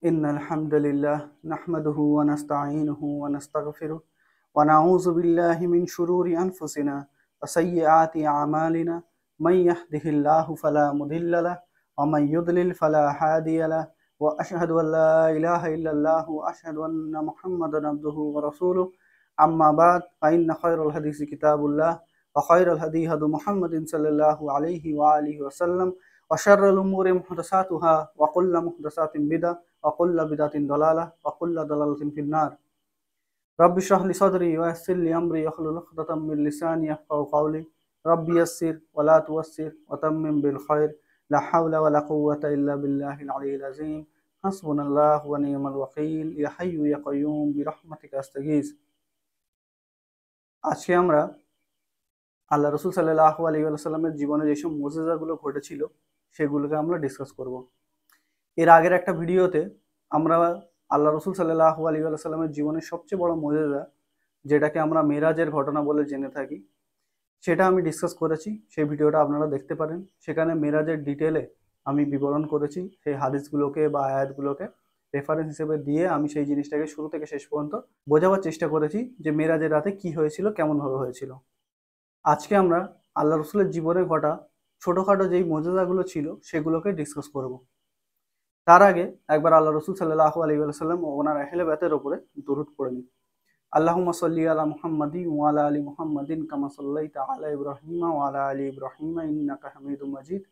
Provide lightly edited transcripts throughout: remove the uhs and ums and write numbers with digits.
إن الحمد لله نحمده ونستعينه ونستغفره ونعوذ بالله من شرور أنفسنا وسيئات أعمالنا من يهده الله فلا مضل له ومن يضلل فلا هادي له وأشهد أن لا إله إلا الله وأشهد أن محمدا عبده ورسوله أما بعد فإن خير الحديث كتاب الله وخير الهدي هدي محمد صلى الله عليه وآله وسلم وشر الأمور محدثاتها وكل محدثات بدعة وكل بدعة ضلالة وكل ضلالة في النار رب اشرح لي صدري ويسر لي أمري واحلل عقدة من لساني يفقهوا قولي رب يسر ولا تعسر وتمم بالخير لا حول ولا قوة إلا بالله العلي العظيم حسبنا الله ونعم الوكيل يا حي يا قيوم برحمتك أستغيث আজকে আমরা আল্লাহ রসুল সাল্লাল্লাহু আলাইহি ওয়াসাল্লামের জীবনে যেসব মুজিজাগুলো ঘটেছিল সেগুলোকে আমরা ডিসকাস করব। এর আগের একটা ভিডিওতে আমরা আল্লাহ রসুল সাল্লাল্লাহু আলাইহি ওয়াসাল্লামের জীবনের সবচেয়ে বড় মুজিজা, যেটাকে আমরা মেরাজের ঘটনা বলে জেনে থাকি, সেটা আমি ডিসকাস করেছি। সেই ভিডিওটা আপনারা দেখতে পারেন। সেখানে মেরাজের ডিটেলে আমি বিবরণ করেছি। সেই হাদিসগুলোকে বা আয়াতগুলোকে রেফারেন্স হিসেবে দিয়ে আমি সেই জিনিসটাকে শুরু থেকে শেষ পর্যন্ত বোঝাবার চেষ্টা করেছি যে মেরাজের রাতে কি হয়েছিল, কেমনভাবে হয়েছিল। আজকে আমরা আল্লাহ রসুলের জীবনে ঘটা ছোটোখাটো যেই মুজিজাগুলো ছিল সেগুলোকে ডিসকাস করব। তার আগে একবার আল্লাহ রসুল সাল্লাল্লাহু আলাইহি ওয়াসাল্লাম ও ওনার আহলে বাইতের উপরে দরুদ পড়ে নিই। আল্লাহুম্মা সাল্লি আলা মুহাম্মাদিন ওয়া আলা আলি মুহাম্মাদিন কামা সাল্লাইতা আলা ইব্রাহিমা ওয়া আলা আলি ইব্রাহিমা ইন্নাকা হামিদুম মাজিদ।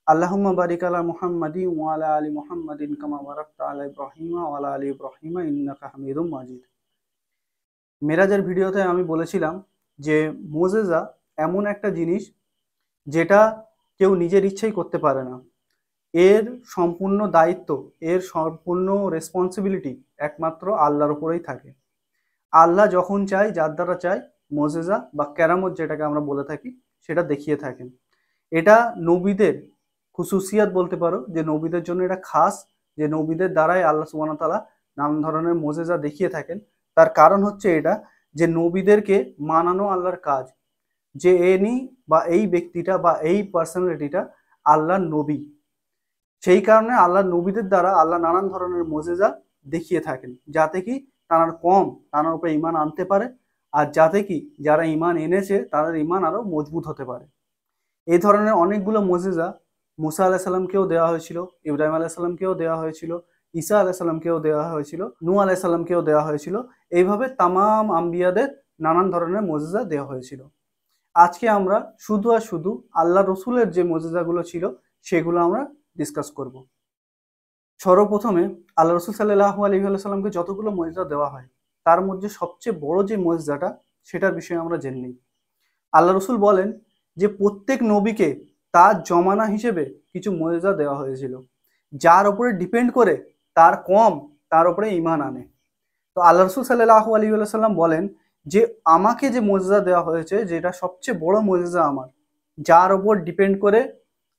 আল্লাহুম্মা বারিক আলা মুহাম্মাদিন ওয়া আলা আলি মুহাম্মাদিন কামা বারাকতা আলা ইব্রাহিমা ওয়া আলা আলি ইব্রাহিমা ইন্নাকা হামিদুম মাজিদ। মেরাজের ভিডিওতে আমি বলেছিলাম যে মুজিজা এমন একটা জিনিস যেটা কেউ নিজের ইচ্ছাই করতে পারে না। এর সম্পূর্ণ দায়িত্ব, এর সম্পূর্ণ রেসপন্সিবিলিটি একমাত্র আল্লাহর উপরেই থাকে। আল্লাহ যখন চায়, যার দ্বারা চায়, মুজিজা বা কেরামত যেটাকে আমরা বলে থাকি সেটা দেখিয়ে থাকেন। এটা নবীদের খুসুসিয়াত বলতে পারো, যে নবীদের জন্য এটা খাস, যে নবীদের দ্বারাই আল্লাহ সুবহানাহু ওয়া তাআলা নানান ধরনের মুজিজা দেখিয়ে থাকেন। তার কারণ হচ্ছে এটা যে নবীদেরকে মানানো আল্লাহর কাজ, যে বা এই ব্যক্তিটা বা এই পার্সোনালিটিটা আল্লাহর নবী। সেই কারণে আল্লাহ নবীদের দ্বারা আল্লাহ নানান ধরনের মুজিজা দেখিয়ে থাকেন, যাতে কি তার উপরে ঈমান আনতে পারে, আর যাতে কি যারা ঈমান এনেছে তাদের ঈমান আরো মজবুত হতে পারে। এই ধরনের অনেকগুলো মুজিজা মুসা আলাইহিস সালামকেও দেওয়া হয়েছিল, ইব্রাহিম আলাইহিস সালামকেও দেওয়া হয়েছিল, ঈসা আলাইহিস সালামকেও দেওয়া হয়েছিল, নূহ আলাইহিস সালামকেও দেওয়া হয়েছিল। এইভাবে তামাম আম্বিয়াদের নানান ধরনের মুজিজা দেওয়া হয়েছিল। আজকে আমরা শুধু আর শুধু আল্লাহ রসুলের যে মুজিজাগুলো ছিল সেগুলো আমরা ডিসকাস করব। সর্বপ্রথমে আল্লাহ রসুল সাল্লাল্লাহু আলাইহি ওয়াসাল্লামকে যতগুলো মুজিজা দেওয়া হয় তার মধ্যে সবচেয়ে বড় যে মুজিজাটা সেটার বিষয়ে আমরা জেনে নিই। আল্লাহ রসুল বলেন যে প্রত্যেক নবীকে তার জমানা হিসেবে কিছু মুজিজা দেওয়া হয়েছিল, যার উপরে ডিপেন্ড করে তার উপরে ঈমান আনে। তো আল্লাহ রসুল সাল্লাল্লাহু আলাইহি ওয়াসাল্লাম বলেন যে আমাকে যে মুজিজা দেওয়া হয়েছে, যেটা সবচেয়ে বড় মুজিজা আমার, যার উপর ডিপেন্ড করে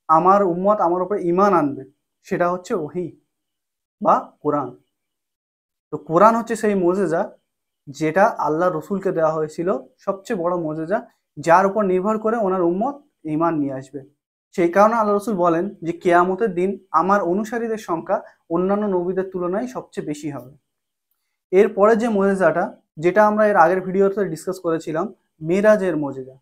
আমার উম্মত আমার উপর ঈমান আনবে, সেটা হচ্ছে ওহী বা কোরআন। তো কোরআন হচ্ছে সেই মুজিজা যেটা আল্লাহ রসুলকে দেওয়া হয়েছিল, সবচেয়ে বড় মুজিজা, যার উপর নির্ভর করে ওনার উম্মত ঈমান নিয়ে আসবে। সেই কারণে আল্লাহ রসুল বলেন যে কিয়ামতের দিন আমার অনুসারীদের সংখ্যা অন্যান্য নবীদের তুলনায় সবচেয়ে বেশি হবে। এরপরে যে মুজিজাটা, যেটা আমরা এর আগের ভিডিওতে ডিসকাস করেছিলাম, মেরাজের মুজিজা।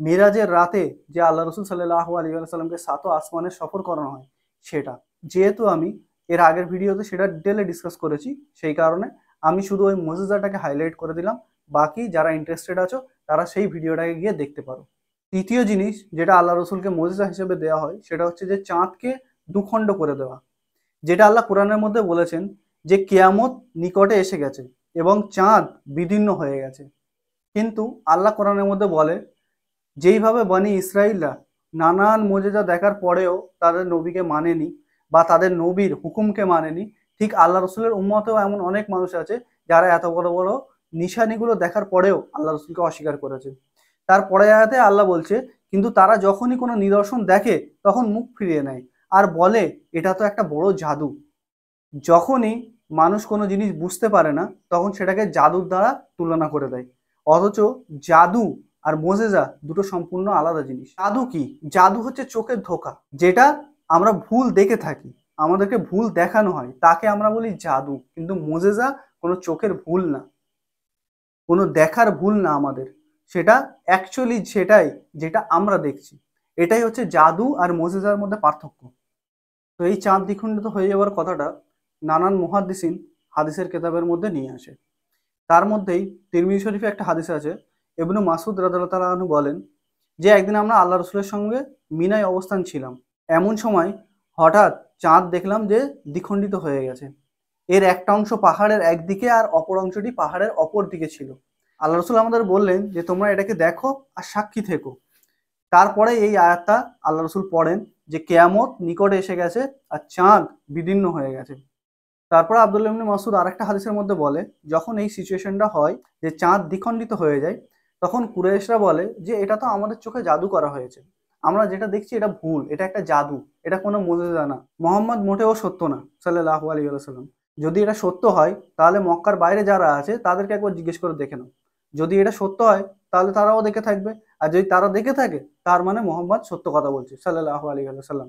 মেরাজের রাতে যে আল্লাহ রসুল সাল্লাল্লাহু আলাইহি ওয়াসাল্লামকে সাত আসমানে সফর করানো হয়, সেটা যেহেতু আমি এর আগের ভিডিওতে সেটা ডিটেলে ডিসকাস করেছি, সেই কারণে আমি শুধু ওই মুজিজাটাকে হাইলাইট করে দিলাম। বাকি যারা ইন্টারেস্টেড আছো তারা সেই ভিডিওটাকে গিয়ে দেখতে পারো। তৃতীয় জিনিস যেটা আল্লাহ রসুলকে মুজিজা হিসেবে দেওয়া হয় সেটা হচ্ছে যে চাঁদকে দুখণ্ড করে দেওয়া, যেটা আল্লাহ কোরআনের মধ্যে বলেছেন যে কিয়ামত নিকটে এসে গেছে এবং চাঁদ বিদীর্ণ হয়ে গেছে। কিন্তু আল্লাহ কোরআনের মধ্যে বলে যেইভাবে বনি ইসরাইলরা নানান মুজিজা দেখার পরেও তাদের নবীকে মানেনি বা তাদের নবীর হুকুমকে মানেনি, ঠিক আল্লাহ রসুলের উম্মতেও এমন অনেক মানুষ আছে যারা এত বড় বড় নিশানিগুলো দেখার পরেও আল্লাহ রসুলকে অস্বীকার করেছে। তারপরে আয়াতে আল্লাহ বলছে কিন্তু তারা যখনই কোনো নিদর্শন দেখে তখন মুখ ফিরিয়ে নেয় আর বলে এটা তো একটা বড় জাদু। যখনই মানুষ কোনো জিনিস বুঝতে পারে না তখন সেটাকে জাদুর দ্বারা তুলনা করে দেয়, অথচ জাদু আর মুজিজা দুটো সম্পূর্ণ আলাদা জিনিস। জাদু কি? জাদু হচ্ছে চোখের ধোঁকা, যেটা আমরা ভুল দেখে থাকি। আমাদেরকে ভুল দেখানো হয় তাকে আমরা বলি জাদু। কিন্তু মোজেজা কোনো চোখের ভুল না, কোনো দেখার ভুল না আমাদের, সেটা অ্যাকচুয়ালি সেটাই যেটা আমরা দেখছি। এটাই হচ্ছে জাদু আর মোজেজার মধ্যে পার্থক্য। তো এই চাঁদ দ্বিখণ্ডিত হয়ে যাওয়ার কথাটা নানান মুহাদ্দিসিন হাদিসের কেতাবের মধ্যে নিয়ে আসে। তার মধ্যেই তিরমিজি শরীফে একটা হাদিস আছে, ইবনু মাসুদ রাদিয়াল্লাহু তাআলা আনহু বলেন যে একদিন আমরা আল্লাহ রসুলের সঙ্গে মিনায় অবস্থান ছিলাম। এমন সময় হঠাৎ চাঁদ দেখলাম যে দ্বিখণ্ডিত হয়ে গেছে। এর একটা অংশ পাহাড়ের একদিকে আর অপর অংশটি পাহাড়ের অপর দিকে ছিল। আল্লাহ রসুল আমাদের বললেন যে তোমরা এটাকে দেখো আর সাক্ষী থেকো। তারপরে এই আয়াতটা আল্লাহ রসুল পড়েন যে কেয়ামত নিকটে এসে গেছে আর চাঁদ বিদীর্ণ হয়ে গেছে। তারপরে আব্দুল্লাহ ইবনে মাসউদ আরেকটা হাদিসের মধ্যে বলে যখন এই সিচুয়েশনটা হয় যে চাঁদ দ্বিখণ্ডিত হয়ে যায়, তখন কুরাইশরা বলে যে এটা তো আমাদের চোখে জাদু করা হয়েছে, আমরা যেটা দেখছি এটা ভুল, এটা একটা জাদু, এটা কোনো মুজিজা না, মোহাম্মদ মোটেও সত্য না সাল্লাল্লাহু আলাইহি ওয়াসাল্লাম। যদি এটা সত্য হয় তাহলে মক্কার বাইরে যারা আছে তাদেরকে একবার জিজ্ঞেস করে দেখে নাও, যদি এটা সত্য হয় তাহলে তারাও দেখে থাকবে, আর যদি তারা দেখে থাকে তার মানে মোহাম্মদ সত্য কথা বলছে সাল্লাল্লাহু আলাইহি ওয়াসাল্লাম।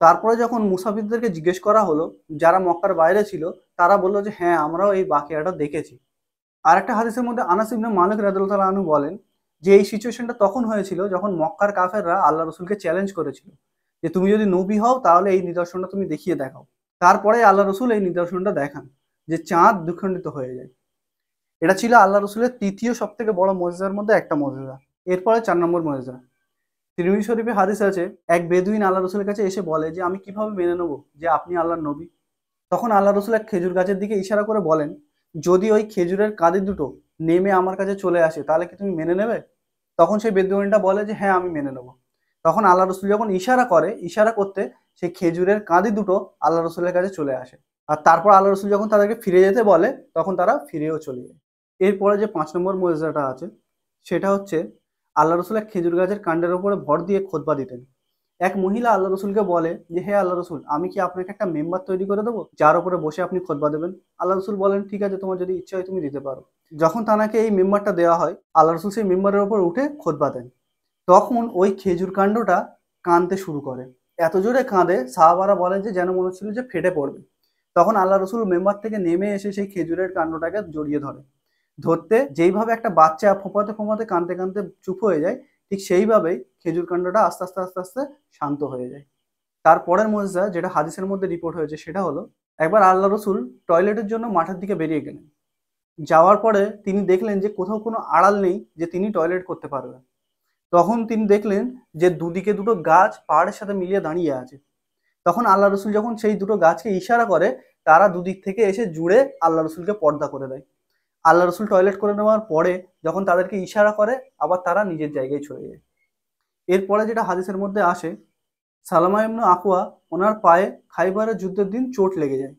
তারপরে যখন মুসাফিরদেরকে জিজ্ঞেস করা হলো যারা মক্কার বাইরে ছিল, তারা বললো যে হ্যাঁ আমরাও এই বাকিয়াটা দেখেছি। আর একটা হাদিসের মধ্যে আনাস ইবনে মালিক রাদিয়াল্লাহু তাআলা আনহু বলেন যে এই সিচুয়েশনটা তখন হয়েছিল যখন মক্কার কাফেররা আল্লাহ রসুলকে চ্যালেঞ্জ করেছিল যে তুমি যদি নবী হও তাহলে এই নিদর্শনটা তুমি দেখিয়ে দেখাও। তারপরে আল্লাহ রসুল এই নিদর্শনটা দেখান যে চাঁদ দ্বিখণ্ডিত হয়ে যায়। এটা ছিল আল্লাহ রসুলের তৃতীয় সব থেকে বড় মুজিজার মধ্যে একটা মুজিজা। এরপরে ৪ নম্বর মুজিজা, তিরমিজি শরীফে হাদিস আছে, এক বেদুইন আল্লাহ রসুলের কাছে এসে বলে যে আমি কিভাবে মেনে নেবো যে আপনি আল্লাহর নবী। তখন আল্লাহ রসুল এক খেজুর গাছের দিকে ইশারা করে বলেন যদি ওই খেজুরের কাঁদি দুটো নেমে আমার কাছে চলে আসে তাহলে কি তুমি মেনে নেবে? তখন সেই বেদুইনটা বলে যে হ্যাঁ আমি মেনে নেবো। তখন আল্লাহ রসুল যখন ইশারা করে, ইশারা করতে সেই খেজুরের কাঁদি দুটো আল্লাহ রসুলের কাছে চলে আসে। আর তারপর আল্লাহ রসুল যখন তাদেরকে ফিরে যেতে বলে তখন তারা ফিরেও চলে যায়। এরপরে যে ৫ নম্বর মুজিজাটা আছে সেটা হচ্ছে আল্লাহ রসুল এক খেজুর গাছের কাণ্ডের উপরে ভর দিয়ে খুতবা দিতেন। এক মহিলা আল্লাহ রসুলকে বলে যে হে আল্লাহ রসুল আমি কি আপনাকে একটা মেম্বার তৈরি করে দেবো যার উপরে বসে আপনি খুতবা দেবেন? আল্লাহ রসুল বলেন ঠিক আছে, তোমার যদি ইচ্ছা হয় তুমি দিতে পারো। যখন তাকে এই মেম্বারটা দেওয়া হয় আল্লাহ রসুল সেই মেম্বারের উপর উঠে খুতবা দেন। তখন ওই খেজুর কাণ্ডটা কাঁদতে শুরু করে, এত জোরে কাঁদে সাহাবারা বলে যে যেন মনে হচ্ছিল যে ফেটে পড়বে। তখন আল্লাহ রসুল মেম্বার থেকে নেমে এসে সেই খেজুরের কাণ্ডটাকে জড়িয়ে ধরে। ধরতে যেইভাবে একটা বাচ্চা ফোঁপাতে ফোঁপাতে কাঁদতে কাঁদতে চুপ হয়ে যায়, ঠিক সেইভাবেই খেজুর কাণ্ডটা আস্তে আস্তে আস্তে আস্তে শান্ত হয়ে যায়। তারপরের মুজিজা যেটা হাদিসের মধ্যে রিপোর্ট হয়েছে সেটা হলো একবার আল্লাহ রসুল টয়লেটের জন্য মাঠের দিকে বেরিয়ে গেলেন। যাওয়ার পরে তিনি দেখলেন যে কোথাও কোনো আড়াল নেই যে তিনি টয়লেট করতে পারবেন। তখন তিনি দেখলেন যে দুদিকে দুটো গাছ পাহাড়ের সাথে মিলিয়ে দাঁড়িয়ে আছে। তখন আল্লাহ রসুল যখন সেই দুটো গাছকে ইশারা করে তারা দুদিক থেকে এসে জুড়ে আল্লাহ রসুলকে পর্দা করে দেয়। আল্লাহ রসুল টয়লেট করে নেওয়ার পরে যখন তাদেরকে ইশারা করে আবার তারা নিজের জায়গায় চলে যায়। এরপরে যেটা হাদিসের মধ্যে আসে, সালামা ইবনে আকওয়া ওনার পায়ে খাইবারের যুদ্ধের দিন চোট লেগে যায়।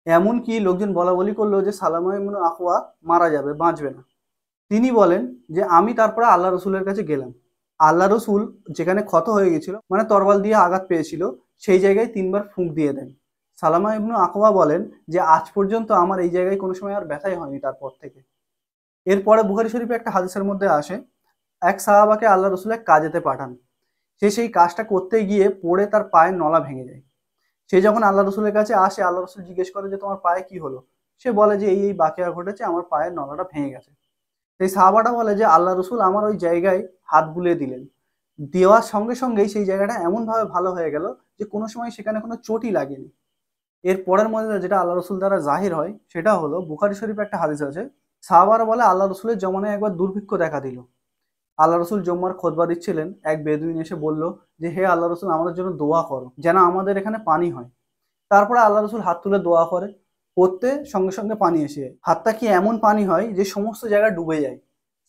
এমনকি লোকজন বলা বলি করলো যে সালামা ইবনে আকওয়া মারা যাবে, বাঁচবে না। তিনি বলেন যে আমি তারপরে আল্লাহ রসুলের কাছে গেলাম। আল্লাহ রসুল যেখানে ক্ষত হয়ে গেছিল মানে তরবাল দিয়ে আঘাত পেয়েছিল সেই জায়গায় ৩ বার ফুঁক দিয়ে দেন। সালামা ইবনে আকওয়া বলেন যে আজ পর্যন্ত আমার এই জায়গায় কোনো সময় আর ব্যথাই হয়নি তারপর থেকে। এরপরে বুখারী শরীফে একটা হাদিসের মধ্যে আসে, এক সাহাবাকে আল্লাহ রসুল এক কাজেতে পাঠান। সে সেই কাজটা করতে গিয়ে পড়ে তার পায়ের নলা ভেঙে যায়। সে যখন আল্লাহ রসুলের কাছে আসে আল্লাহ রসুল জিজ্ঞেস করে যে তোমার পায়ে কি হলো? সে বলে যে এই বাকিয়া ঘটেছে, আমার পায়ের নলাটা ভেঙে গেছে। সেই সাহাবাটা বলে যে আল্লাহ রসুল আমার ওই জায়গায় হাত বুলিয়ে দিলেন, দেওয়ার সঙ্গে সঙ্গেই সেই জায়গাটা এমনভাবে ভালো হয়ে গেল যে কোনো সময় সেখানে কোনো চোটই লাগেনি। এর পরের মধ্যে যেটা আল্লাহ রসুল দ্বারা জাহির হয় সেটা হলো বুখারী শরীফে একটা হাদিস আছে, সাহাবারা বলে আল্লাহ রসুলের জমানায় একবার দুর্ভিক্ষ দেখা দিল। আল্লাহ রসুল জম্মার খুতবা দিচ্ছিলেন, এক বেদুইন এসে বলল যে হে আল্লাহ রসুল আমাদের জন্য দোয়া করো যেন আমাদের এখানে পানি হয়। তারপরে আল্লাহ রসুল হাত তুলে দোয়া করে, করতে সঙ্গে সঙ্গে পানি এসে যায়। হাতটা কি এমন পানি হয় যে সমস্ত জায়গা ডুবে যায়।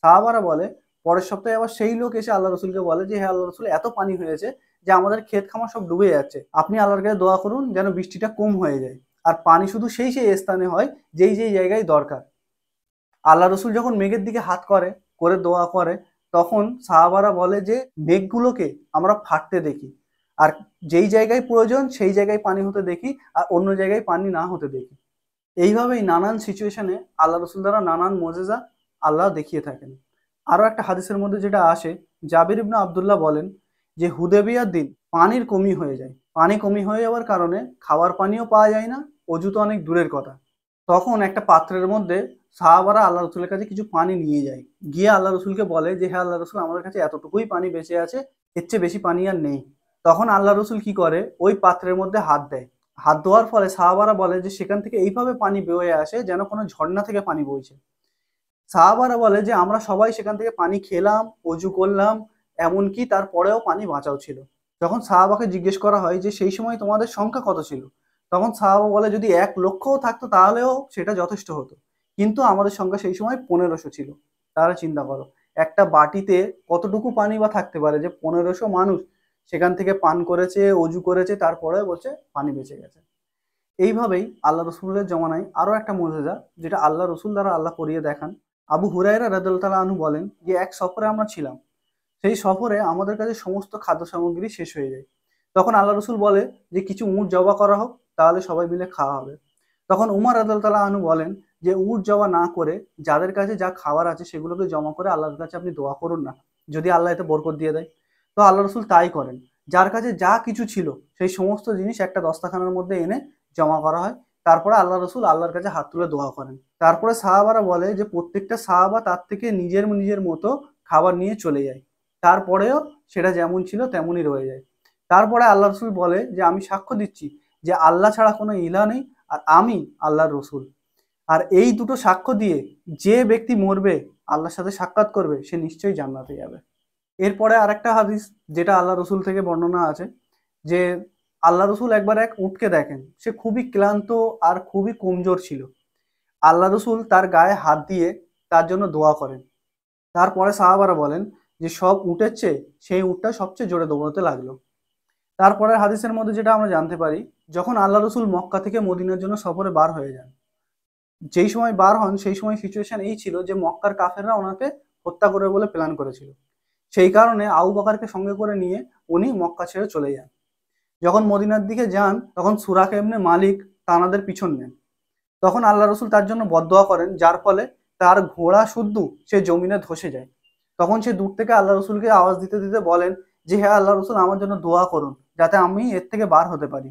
সাহাবারা বলে পরের সপ্তাহে আবার সেই লোক এসে আল্লাহ রসুলকে বলে যে হে আল্লাহ রসুল এত পানি হয়েছে যে আমাদের ক্ষেত খামার সব ডুবে যাচ্ছে, আপনি আল্লাহর কাছে দোয়া করুন যেন বৃষ্টিটা কম হয়ে যায় আর পানি শুধু সেই সেই স্থানে হয় যেই যেই জায়গায় দরকার। আল্লাহ রসুল যখন মেঘের দিকে হাত করে করে দোয়া করে তখন সাহাবারা বলে যে মেঘগুলোকে আমরা ফাটতে দেখি আর যেই জায়গায় প্রয়োজন সেই জায়গায় পানি হতে দেখি আর অন্য জায়গায় পানি না হতে দেখি। এইভাবেই নানান সিচুয়েশনে আল্লাহ রসুল দ্বারা নানান মোজেজা আল্লাহ দেখিয়ে থাকেন। আরও একটা হাদিসের মধ্যে যেটা আসে, জাবির ইবনে আবদুল্লাহ বলেন যে হুদায়বিয়ার দিন পানির কমি হয়ে যায়, পানি কমি হয়ে যাওয়ার কারণে খাওয়ার পানিও পাওয়া যায় না, অজু তো অনেক দূরের কথা। তখন একটা পাত্রের মধ্যে সাহাবারা আল্লাহ রসুলের কাছে কিছু পানি নিয়ে যায়, গিয়ে আল্লাহ রসুলকে বলে যে হ্যাঁ আল্লাহ রসুল, আমাদের কাছে এতটুকুই পানি বেঁচে আছে, এর চেয়ে বেশি পানি আর নেই। তখন আল্লাহ রসুল কি করে, ওই পাত্রের মধ্যে হাত দেয়। হাত দেওয়ার ফলে সাহাবারা বলে যে সেখান থেকে এইভাবে পানি বেয়ে আসে যেন কোনো ঝর্ণা থেকে পানি বইছে। সাহাবারা বলে যে আমরা সবাই সেখান থেকে পানি খেলাম, অজু করলাম, এমনকি তারপরেও পানি বাঁচাও ছিল। যখন সাহাবাকে জিজ্ঞেস করা হয় যে সেই সময় তোমাদের সংখ্যা কত ছিল, তখন সাহাবা বলে যদি 1,00,000 থাকতো তাহলেও সেটা যথেষ্ট হতো, কিন্তু আমাদের সংখ্যা সেই সময় 1500 ছিল। তাহলে চিন্তা করো একটা বাটিতে কতটুকু পানি বা থাকতে পারে যে 1500 মানুষ সেখান থেকে পান করেছে, অজু করেছে, তারপরে বলছে পানি বেঁচে গেছে। এইভাবেই আল্লাহ রসুলের জমানায় আরো একটা মুজিজা, যেটা আল্লাহ রসুল দ্বারা আল্লাহ করিয়ে দেখান। আবু হুরায়রা রাদিয়াল্লাহু তাআলা আনহু বলেন যে এক সফরে আমরা ছিলাম, সেই সফরে আমাদের কাছে সমস্ত খাদ্য সামগ্রী শেষ হয়ে যায়। তখন আল্লাহ রসুল বলে যে কিছু উট জবা করা হোক, তাহলে সবাই মিলে খাওয়া হবে। তখন উমর রাদিয়াল্লাহু তাআলা আনহু বলেন যে উট জবা না করে যাদের কাছে যা খাবার আছে সেগুলোকে জমা করে আল্লাহর কাছে আপনি দোয়া করুন না, যদি আল্লাহ এতে বরকত দিয়ে দেয়। তো আল্লাহ রসুল তাই করেন, যার কাছে যা কিছু ছিল সেই সমস্ত জিনিস একটা দস্তাখানার মধ্যে এনে জমা করা হয়। তারপরে আল্লাহ রসুল আল্লাহর কাছে হাত তুলে দোয়া করেন। তারপরে সাহাবারা বলে যে প্রত্যেকটা সাহাবা তার থেকে নিজের নিজের মতো খাবার নিয়ে চলে যায়, তারপরেও সেটা যেমন ছিল তেমনই রয়ে যায়। তারপরে আল্লাহ রসুল বলে যে আমি সাক্ষ্য দিচ্ছি যে আল্লাহ ছাড়া কোনো ইলা নেই, আর আমি আল্লাহর রসুল। আর এই দুটো সাক্ষ্য দিয়ে যে ব্যক্তি মরবে, আল্লাহর সাথে সাক্ষাৎ করবে, সে নিশ্চয়ই জান্নাতে যাবে। এরপরে আরেকটা হাদিস যেটা আল্লাহ রসুল থেকে বর্ণনা আছে, যে আল্লাহ রসুল একবার এক উটকে দেখেন, সে খুবই ক্লান্ত আর খুবই কমজোর ছিল। আল্লাহ রসুল তার গায়ে হাত দিয়ে তার জন্য দোয়া করেন। তারপরে সাহাবারা বলেন যে সব উটের চেয়ে সেই উটটা সবচেয়ে জোরে দৌড়াতে লাগলো। তারপরে হাদিসের মধ্যে যেটা আমরা জানতে পারি, যখন আল্লাহ রসুল মক্কা থেকে মদিনার জন্য সফরে বার হয়ে যান, যেই সময় বার হন সেই সময় সিচুয়েশন এই ছিল যে মক্কার কাফেররা ওনাকে হত্যা করবে বলে প্ল্যান করেছিল। সেই কারণে আবু বকরকে সঙ্গে করে নিয়ে উনি মক্কা ছেড়ে চলে যান। যখন মদিনার দিকে যান তখন সুরাক ইবনে মালিক তানাদের পিছন নেন। তখন আল্লাহ রসুল তার জন্য বদদোয়া করেন, যার ফলে তার ঘোড়া শুদ্ধ সে জমিনে ধসে যায়। তখন সে দূর থেকে আল্লাহ রসুলকে আওয়াজ দিতে দিতে বলেন যে হ্যাঁ আল্লাহ রসুল, আমার জন্য দোয়া করুন যাতে আমি এর থেকে বার হতে পারি।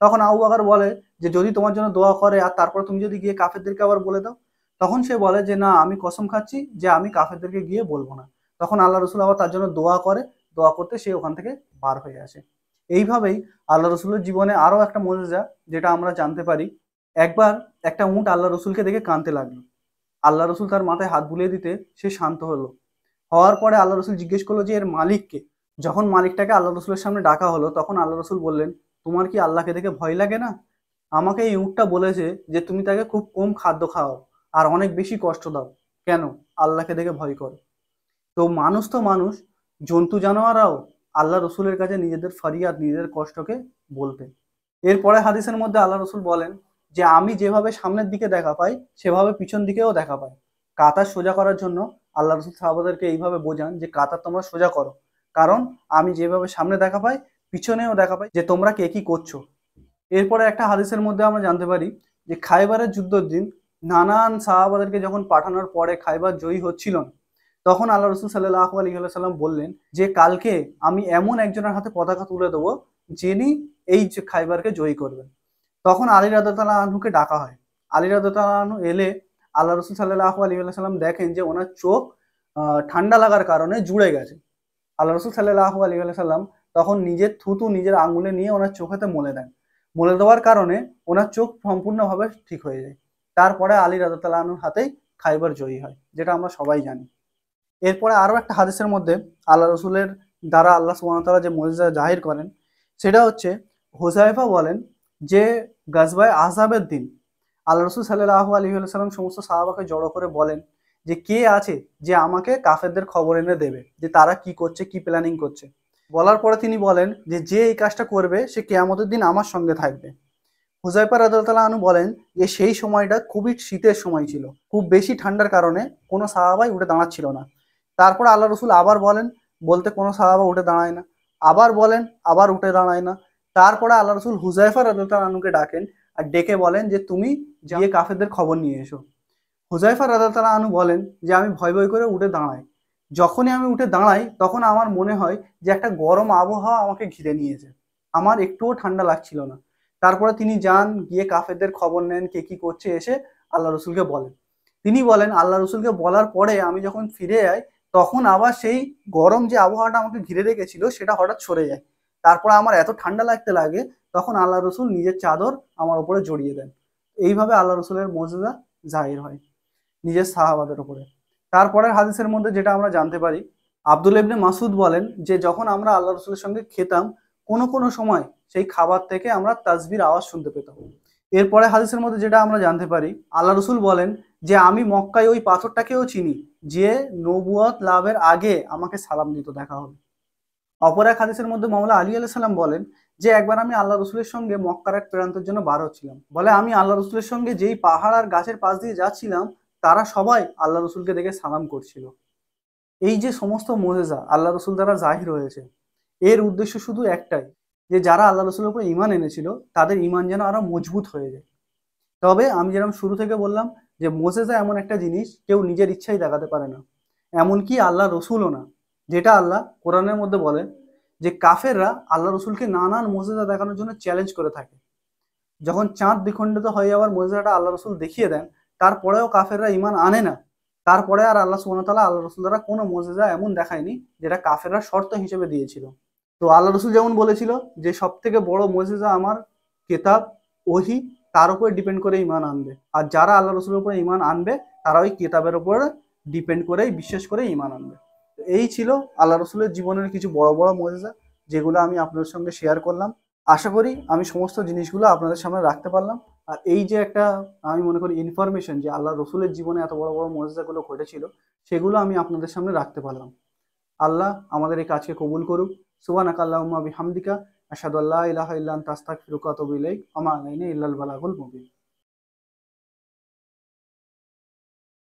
তখন আবু বকর বলে যে যদি তোমার জন্য দোয়া করে আর তারপর তুমি যদি গিয়ে কাফেরদেরকে আবার বলে দাও। তখন সে বলে যে না, আমি কসম খাচ্ছি যে আমি কাফেরদেরকে গিয়ে বলবো না। তখন আল্লাহ রসুল আবার তার জন্য দোয়া করে, দোয়া করতে সে ওখান থেকে বার হয়ে আসে। এইভাবেই আল্লাহ রসুলের জীবনে আরো একটা মজেজা যেটা আমরা জানতে পারি। একবার একটা উট আল্লাহ রসুলকে দেখে কাঁদতে লাগলো। আল্লাহ রসুল তার মাথায় হাত বুলিয়ে দিতে সে শান্ত হলো। হওয়ার পরে আল্লাহ রসুল জিজ্ঞেস করলো যে এর মালিককে। যখন মালিকটাকে আল্লাহ রসুলের সামনে ডাকা হলো, তখন আল্লাহ রসুল বললেন, তোমার কি আল্লাহকে দেখে ভয় লাগে না? আমাকে এই উটটা বলেছে যে তুমি তাকে খুব কম খাদ্য খাও আর অনেক বেশি কষ্ট দাও, কেন? আল্লাহকে দেখে ভয় করো। তো মানুষ, জন্তু জানোয়াররাও আল্লাহ রসুলের কাছে নিজেদের ফরিয়াদ, নিজেদের কষ্টকে বলতেন। এরপরে হাদিসের মধ্যে আল্লাহ রসুল বলেন যে আমি যেভাবে সামনের দিকে দেখা পাই সেভাবে পিছন দিকেও দেখা পাই। কাতার সোজা করার জন্য আল্লাহ রসুল সাহাবাদেরকে এইভাবে বোঝান যে কাতার তোমরা সোজা করো, কারণ আমি যেভাবে সামনে দেখা পাই পিছনেও দেখা পাই যে তোমরা কে কি করছো। এরপরে একটা হাদিসের মধ্যে আমরা জানতে পারি যে খাইবারের যুদ্ধের দিন নানান সাহাবাদেরকে যখন পাঠানোর পরে খাইবার জয়ী হচ্ছিল না, তখন আল্লাহ রসুল সাল্লাল্লাহু আলাইহি সাল্লাম বললেন যে কালকে আমি এমন একজনের হাতে পতাকা তুলে দেবো যিনি এই যে খাইবারকে জয়ী করবেন। তখন আলী রাদিয়াল্লাহু আনহুকে ডাকা হয়। আলী রাদিয়াল্লাহু আনহু এলে আল্লাহ রসুল সাল্লাল্লাহু আলাইহি সাল্লাম দেখেন যে ওনার চোখ ঠান্ডা লাগার কারণে জুড়ে গেছে। আল্লাহ রসুল সাল্লাল্লাহু আলাইহি সাল্লাম তখন নিজের থুতু নিজের আঙুলে নিয়ে ওনার চোখেতে মলে দেন। মলে দেওয়ার কারণে ওনার চোখ সম্পূর্ণভাবে ঠিক হয়ে যায়। তারপরে আলী রাদিয়াল্লাহু আনহুর হাতেই খাইবার জয়ী হয়, যেটা আমরা সবাই জানি। এরপরে আরো একটা হাদিসের মধ্যে আল্লাহ রসুলের দ্বারা আল্লাহ সুবহানাহু ওয়া তাআলা যে মুজিজা জাহির করেন, সেটা হচ্ছে হুযায়ফা বলেন যে গাজওয়ায়ে আহজাবের দিন আল্লাহ রসুল সাল্লাল্লাহু আলাইহি সাল্লাম সমস্ত সাহাবাকে জড়ো করে বলেন যে কে আছে যে আমাকে কাফেরদের খবর এনে দেবে যে তারা কি করছে, কি প্ল্যানিং করছে। বলার পরে তিনি বলেন যে যে এই কাজটা করবে সে কিয়ামতের দিন আমার সঙ্গে থাকবে। হুযায়ফা রাদিয়াল্লাহু আনহু বলেন যে সেই সময়টা খুবই শীতের সময় ছিল, খুব বেশি ঠান্ডার কারণে কোনো সাহাবাই উঠে দাঁড়াচ্ছিল না। তারপর আল্লাহ রসুল আবার বলেন, বলতে কোনো সাহাবা উঠে দাঁড়ায় না। আবার বলেন, আবার উঠে দাঁড়ায় না। তারপরে আল্লাহ রসুল হুযায়ফা রাদিয়াল্লাহু আনহুকে ডাকেন আর ডেকে বলেন যে তুমি গিয়ে কাফেরদের খবর নিয়ে এসো। হুযায়ফা রাদিয়াল্লাহু আনহু বলেন যে আমি ভয় ভয় করে উঠে দাঁড়াই। যখনই আমি উঠে দাঁড়াই তখন আমার মনে হয় যে একটা গরম আবহাওয়া আমাকে ঘিরে নিয়েছে। আমার একটুও ঠান্ডা লাগছিল না। তারপরে তিনি যান, গিয়ে কাফেরদের খবর নেন কে কি করছে, এসে আল্লাহ রসুলকে বলেন। তিনি বলেন আল্লাহ রসুলকে বলার পরে আমি যখন ফিরে যাই, তখন আবার সেই গরম যে আবহাওয়াটা আমাকে ঘিরে রেখেছিল সেটা হঠাৎ সরে যায়। তারপরে আমার এত ঠান্ডা লাগতে লাগে, তখন আল্লাহ রসুল নিজের চাদর আমার উপরে জড়িয়ে দেন। এইভাবে আল্লাহ রসুলের মুজিজা জাহির হয় নিজের সাহাবাদের উপরে। তারপরের হাদিসের মধ্যে যেটা আমরা জানতে পারি, আব্দুল ইবনে মাসুদ বলেন যে যখন আমরা আল্লাহ রসুলের সঙ্গে খেতাম, কোনো কোনো সময় সেই খাবার থেকে আমরা তাসবির আওয়াজ শুনতে পেতাম। এরপরে হাদিসের মধ্যে যেটা আমরা জানতে পারি, আল্লাহ রসুল বলেন যে আমি মক্কায় ওই পাথরটাকেও চিনি যে নবুয়ত লাভের আগে আমাকে সালাম দিত দেখা হবে। অপর এক হাদিসের মধ্যে মাওলা আলী আলাইহিস সালাম বলেন যে একবার আমি আল্লাহ রসুলের সঙ্গে মক্কার এক প্রান্তের জন্য বার হচ্ছিলাম। বলে আমি আল্লাহ রসুলের সঙ্গে যেই পাহাড় আর গাছের পাশ দিয়ে যাচ্ছিলাম, তারা সবাই আল্লাহ রসুলকে দেখে সালাম করছিল। এই যে সমস্ত মুজিজা আল্লাহ রসুল দ্বারা জাহির হয়েছে, এর উদ্দেশ্য শুধু একটাই, যে যারা আল্লাহ রসুলের উপর ঈমান এনেছিল তাদের ঈমান যেন আরো মজবুত হয়ে যায়। তবে আমি যেরকম শুরু থেকে বললাম যে মুজিজা এমন একটা জিনিস কেউ নিজের ইচ্ছাই দেখাতে পারে না, এমনকি আল্লাহ রসুলও না। যেটা আল্লাহ কোরআনের মধ্যে বলে যে কাফেররা আল্লাহ রসুলকে নানান মুজিজা দেখানোর জন্য চ্যালেঞ্জ করে থাকে। যখন চাঁদ দ্বিখণ্ডিত হয়ে যাওয়ার মুজিজাটা আল্লাহ রসুল দেখিয়ে দেন, তারপরেও কাফেররা ঈমান আনে না। তারপরে আর আল্লাহ সুবহানাহু ওয়া তাআলা আল্লাহ রসুল দ্বারা কোনো মুজিজা এমন দেখায়নি যেটা কাফেররা শর্ত হিসেবে দিয়েছিল। তো আল্লাহ রসুল যেমন বলেছিল যে সব থেকে বড় মুজিজা আমার কেতাব, ওহি, তার উপরে ডিপেন্ড করে ঈমান আনবে। আর যারা আল্লাহ রসুলের উপরে ঈমান আনবে তারা ওই কেতাবের উপর ডিপেন্ড করেই, বিশ্বাস করে ঈমান আনবে। তো এই ছিল আল্লাহ রসুলের জীবনের কিছু বড় বড় মুজিজা, যেগুলো আমি আপনাদের সঙ্গে শেয়ার করলাম। আশা করি আমি সমস্ত জিনিসগুলো আপনাদের সামনে রাখতে পারলাম। আর এই যে একটা, আমি মনে করি ইনফরমেশন যে আল্লাহ রসুলের জীবনে এত বড় বড় মুজিজাগুলো ঘটেছিল, সেগুলো আমি আপনাদের সামনে রাখতে পারলাম। আল্লাহ আমাদের এই কাজকে কবুল করুক। সুবহানাকা আল্লাহুম্মা বিহামদিকা আশহাদু আল্লা ইলাহা ইল্লা আনতা আস্তাগফিরুকা ওয়া আতুবু ইলাইক। ওয়া মা আলাইনা ইল্লাল বালাগুল মুবিন।